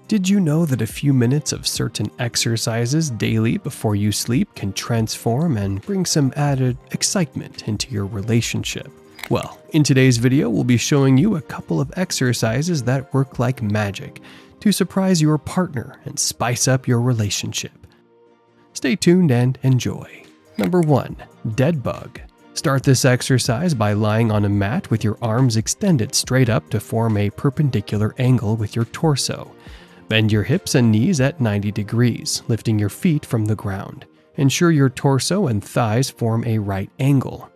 Did you know that a few minutes of certain exercises daily before you sleep can transform and bring some added excitement into your relationship? Well, in today's video, we'll be showing you a couple of exercises that work like magic to surprise your partner and spice up your relationship. Stay tuned and enjoy. Number 1. Dead bug. Start this exercise by lying on a mat with your arms extended straight up to form a perpendicular angle with your torso. Bend your hips and knees at 90 degrees, lifting your feet from the ground. Ensure your torso and thighs form a right angle,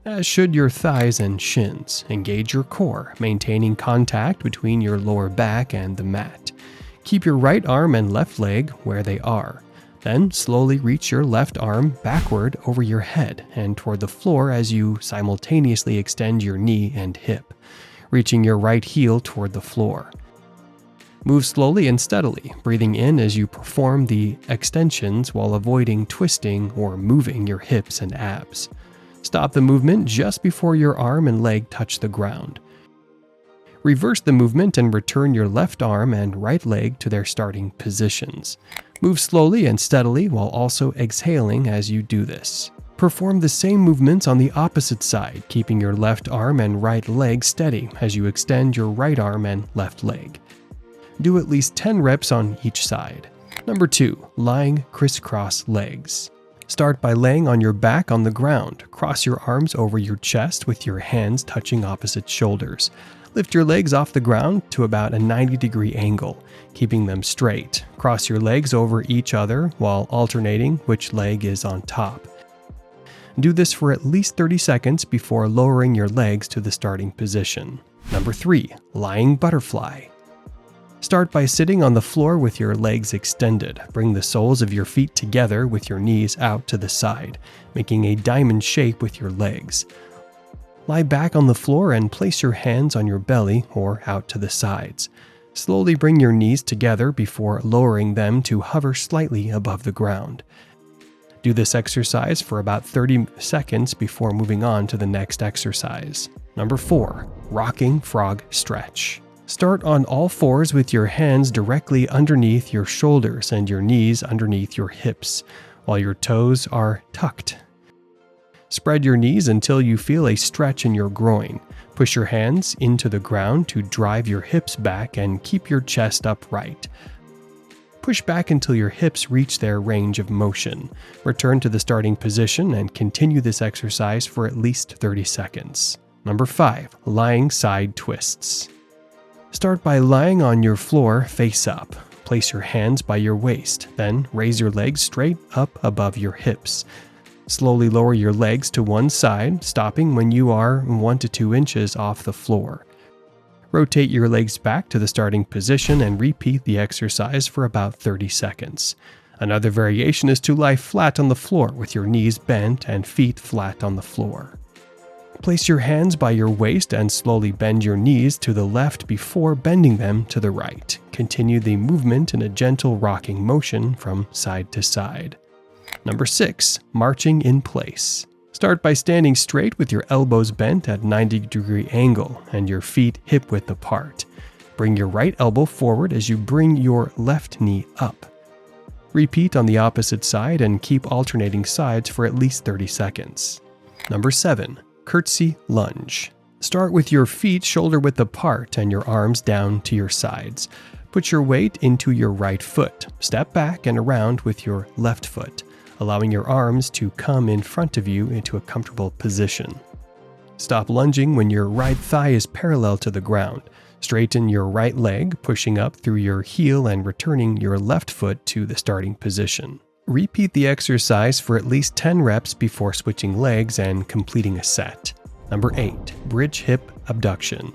as should your thighs and shins. Engage your core, maintaining contact between your lower back and the mat. Keep your right arm and left leg where they are. Then slowly reach your left arm backward over your head and toward the floor as you simultaneously extend your knee and hip, reaching your right heel toward the floor. Move slowly and steadily, breathing in as you perform the extensions while avoiding twisting or moving your hips and abs. Stop the movement just before your arm and leg touch the ground. Reverse the movement and return your left arm and right leg to their starting positions. Move slowly and steadily while also exhaling as you do this. Perform the same movements on the opposite side, keeping your left arm and right leg steady as you extend your right arm and left leg. Do at least 10 reps on each side. Number 2. Lying crisscross legs. Start by laying on your back on the ground. Cross your arms over your chest with your hands touching opposite shoulders. Lift your legs off the ground to about a 90-degree angle, keeping them straight. Cross your legs over each other while alternating which leg is on top. Do this for at least 30 seconds before lowering your legs to the starting position. Number 3. Lying butterfly. Start by sitting on the floor with your legs extended. Bring the soles of your feet together with your knees out to the side, making a diamond shape with your legs. Lie back on the floor and place your hands on your belly or out to the sides. Slowly bring your knees together before lowering them to hover slightly above the ground. Do this exercise for about 30 seconds before moving on to the next exercise. Number 4. Rocking frog stretch. Start on all fours with your hands directly underneath your shoulders and your knees underneath your hips, while your toes are tucked. Spread your knees until you feel a stretch in your groin. Push your hands into the ground to drive your hips back and keep your chest upright. Push back until your hips reach their range of motion. Return to the starting position and continue this exercise for at least 30 seconds. Number 5. Lying side twists. Start by lying on your floor face up. Place your hands by your waist, then raise your legs straight up above your hips. Slowly lower your legs to one side, stopping when you are 1 to 2 inches off the floor. Rotate your legs back to the starting position and repeat the exercise for about 30 seconds. Another variation is to lie flat on the floor with your knees bent and feet flat on the floor. Place your hands by your waist and slowly bend your knees to the left before bending them to the right. Continue the movement in a gentle rocking motion from side to side. Number 6. Marching in place. Start by standing straight with your elbows bent at 90-degree angle and your feet hip-width apart. Bring your right elbow forward as you bring your left knee up. Repeat on the opposite side and keep alternating sides for at least 30 seconds. Number 7. Curtsy lunge. Start with your feet shoulder-width apart and your arms down to your sides. Put your weight into your right foot. Step back and around with your left foot, allowing your arms to come in front of you into a comfortable position. Stop lunging when your right thigh is parallel to the ground. Straighten your right leg, pushing up through your heel and returning your left foot to the starting position. Repeat the exercise for at least 10 reps before switching legs and completing a set. Number 8. Bridge hip abduction.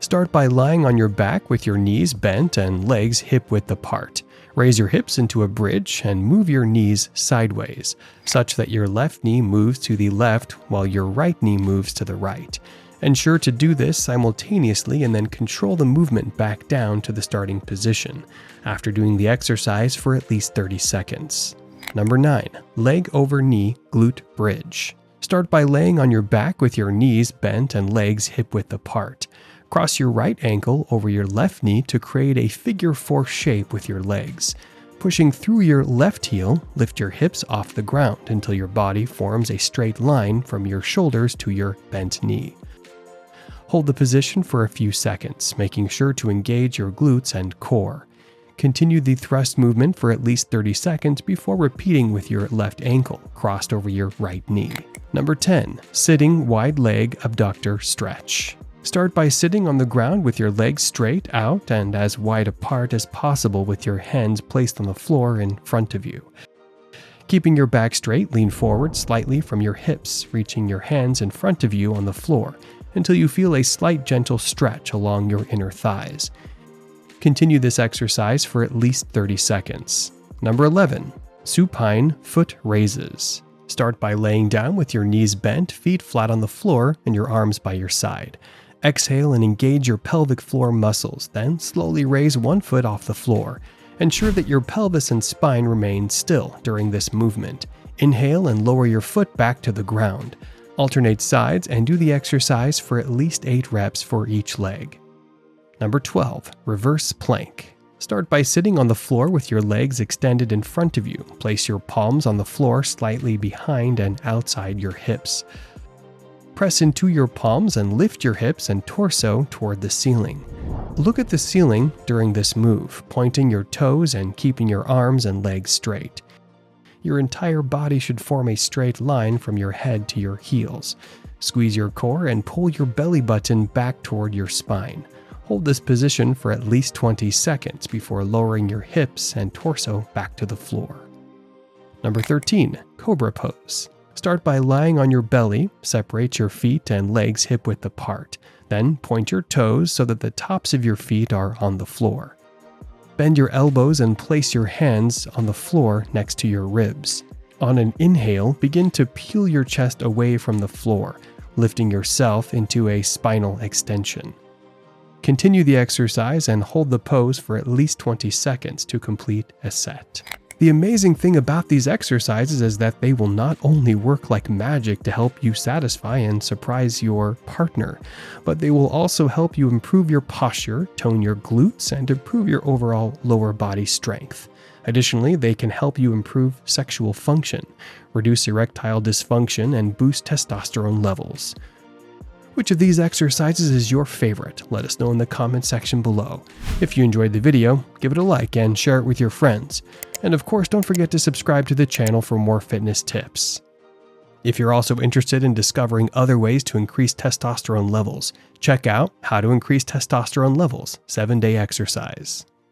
Start by lying on your back with your knees bent and legs hip-width apart. Raise your hips into a bridge and move your knees sideways, such that your left knee moves to the left while your right knee moves to the right. Ensure to do this simultaneously and then control the movement back down to the starting position after doing the exercise for at least 30 seconds. Number 9. Leg over knee glute bridge. Start by laying on your back with your knees bent and legs hip-width apart. Cross your right ankle over your left knee to create a figure 4 shape with your legs. Pushing through your left heel, lift your hips off the ground until your body forms a straight line from your shoulders to your bent knee. Hold the position for a few seconds, making sure to engage your glutes and core. Continue the thrust movement for at least 30 seconds before repeating with your left ankle crossed over your right knee. Number 10. Sitting wide leg abductor stretch. Start by sitting on the ground with your legs straight out and as wide apart as possible with your hands placed on the floor in front of you. Keeping your back straight, lean forward slightly from your hips, reaching your hands in front of you on the floor until you feel a slight gentle stretch along your inner thighs. Continue this exercise for at least 30 seconds. Number 11. Supine foot raises. Start by laying down with your knees bent, feet flat on the floor, and your arms by your side. Exhale and engage your pelvic floor muscles, then slowly raise one foot off the floor. Ensure that your pelvis and spine remain still during this movement. Inhale and lower your foot back to the ground. Alternate sides and do the exercise for at least 8 reps for each leg. Number 12. Reverse plank. Start by sitting on the floor with your legs extended in front of you. Place your palms on the floor slightly behind and outside your hips. Press into your palms and lift your hips and torso toward the ceiling. Look at the ceiling during this move, pointing your toes and keeping your arms and legs straight. Your entire body should form a straight line from your head to your heels. Squeeze your core and pull your belly button back toward your spine. Hold this position for at least 20 seconds before lowering your hips and torso back to the floor. Number 13. Cobra pose. Start by lying on your belly, separate your feet and legs hip-width apart. Then point your toes so that the tops of your feet are on the floor. Bend your elbows and place your hands on the floor next to your ribs. On an inhale, begin to peel your chest away from the floor, lifting yourself into a spinal extension. Continue the exercise and hold the pose for at least 20 seconds to complete a set. The amazing thing about these exercises is that they will not only work like magic to help you satisfy and surprise your partner, but they will also help you improve your posture, tone your glutes, and improve your overall lower body strength. Additionally, they can help you improve sexual function, reduce erectile dysfunction, and boost testosterone levels. Which of these exercises is your favorite? Let us know in the comment section below. If you enjoyed the video, give it a like and share it with your friends. And of course, don't forget to subscribe to the channel for more fitness tips. If you're also interested in discovering other ways to increase testosterone levels, check out How to Increase Testosterone Levels 7-Day Exercise.